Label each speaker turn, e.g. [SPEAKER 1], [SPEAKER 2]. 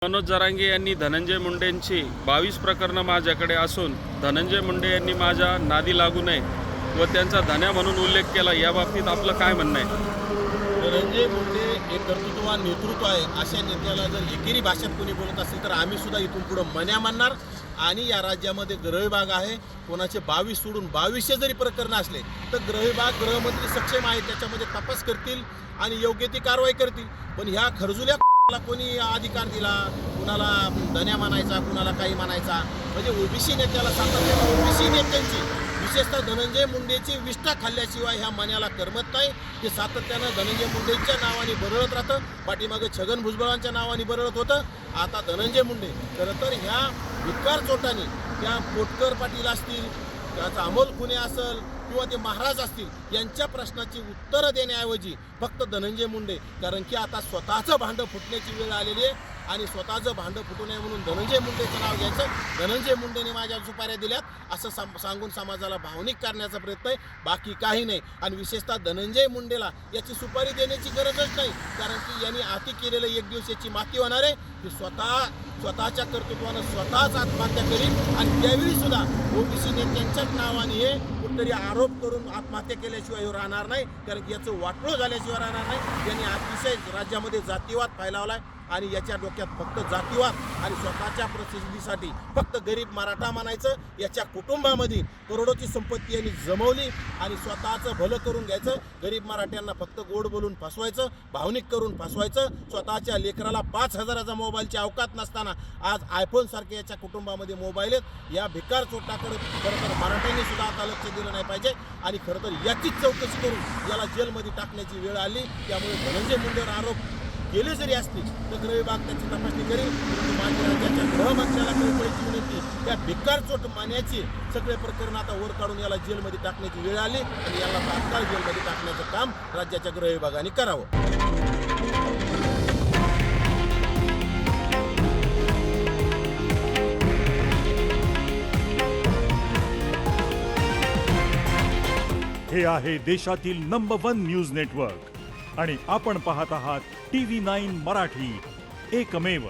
[SPEAKER 1] मनोज जरांगे यांनी धनंजय मुंडेंची 22 प्रकरणं माझ्याकडे असून धनंजय मुंडे यांनी माझ्या नादी लागू नये व त्यांचा धन्या म्हणून उल्लेख केला। या बाबतीत आपलं काय म्हणणं आहे?
[SPEAKER 2] धनंजय मुंडे हे कर्तृत्ववान नेतृत्व आहे। अशा नेत्याला जर एकेरी भाषेत कोणी बोलत असेल तर आम्ही सुद्धा इथून पुढे मन्या मानणार। आणि या राज्यामध्ये गृहविभाग आहे, कोणाचे 22 सोडून 2200 जरी प्रकरणं असले तर गृहविभाग गृहमंत्री सक्षम आहे, त्याच्यामध्ये तपास करतील आणि योग्य ती कारवाई करतील। पण ह्या खरजुल्या कोणी अधिकार दिला, कुणाला धन्या मानायचा, कुणाला काही मानायचा, म्हणजे ओबीसी नेत्याला सातत्याने ओबीसी नेत्यांची विशेषतः धनंजय मुंडेची विष्ठा खाल्ल्याशिवाय ह्या मन्याला करमत नाही। ते सातत्यानं धनंजय मुंडेंच्या नावाने बरळत राहतं, पाठीमागे छगन भुजबळांच्या नावाने बरळत होतं, आता धनंजय मुंडे। खरं तर ह्या भिकार चोटाने त्या पोटकर पाटील असतील, त्याचा अमोल खुने असेल किंवा ते महाराज असतील यांच्या प्रश्नाची उत्तरं देण्याऐवजी फक्त धनंजय मुंडे, कारण की आता स्वतःचं भांडं फुटण्याची वेळ आलेली आहे आणि स्वतःचं भांडं फुटू नये म्हणून धनंजय मुंडेचं नाव घ्यायचं, धनंजय मुंडेने माझ्या सुपाऱ्या दिल्यात असं सांगून समाजाला भावनिक करण्याचा प्रयत्न आहे, बाकी काही नाही। आणि विशेषतः धनंजय मुंडेला याची सुपारी देण्याची गरजच नाही, कारण की यांनी आती केलेलं एक दिवस याची माती होणार आहे की स्वतःच्या कर्तृत्वानं स्वतःच आत्महत्या करील। आणि त्यावेळी सुद्धा ओबीसी नेत्यांच्याच नावाने हे कुठेतरी आरोप करून आत्महत्या केल्याशिवाय राहणार नाही, कारण की याचं वाटोळं झाल्याशिवाय राहणार नाही। यांनी अतिशय राज्यामध्ये जातीवाद फैलावला आहे आणि याच्या डोक्यात फक्त जातीवाद आणि स्वतःच्या प्रसिद्धीसाठी फक्त गरीब मराठा म्हणायचं। याच्या कुटुंबामध्ये करोडोची संपत्ती यांनी जमवली आणि स्वतःचं भलं करून घ्यायचं, गरीब मराठ्यांना फक्त गोड बोलून फसवायचं, भावनिक करून फसवायचं। स्वतःच्या लेकराला 5000चा मोबाईलची अवकात नसताना आज आयफोनसारखे याच्या कुटुंबामध्ये मोबाईल आहेत। या भिकार चोटाकडे खरं तर मराठ्यांनी सुद्धा आता लक्ष दिलं नाही पाहिजे आणि खरं तर याचीच चौकशी करून याला जेलमध्ये टाकण्याची वेळ आली। त्यामुळे धनंजय मुंडेवर आरोप केले जरी असतील तर गृहविभाग त्याची तपासणी करेल, परंतु माझ्या राज्याच्या गृहमंत्र्याला कळकळीची विनंती, त्या भिकार चोट मान्याची सगळे प्रकरण आता वर काढून याला जेलमध्ये टाकण्याची वेळ आली आणि याला तात्काळ जेलमध्ये टाकण्याचं काम राज्याच्या गृहविभागाने करावं।
[SPEAKER 3] हे आहे देशातील नंबर 1 न्यूज नेटवर्क आणि आपण पाहत आहात TV9 मराठी, एकमेव।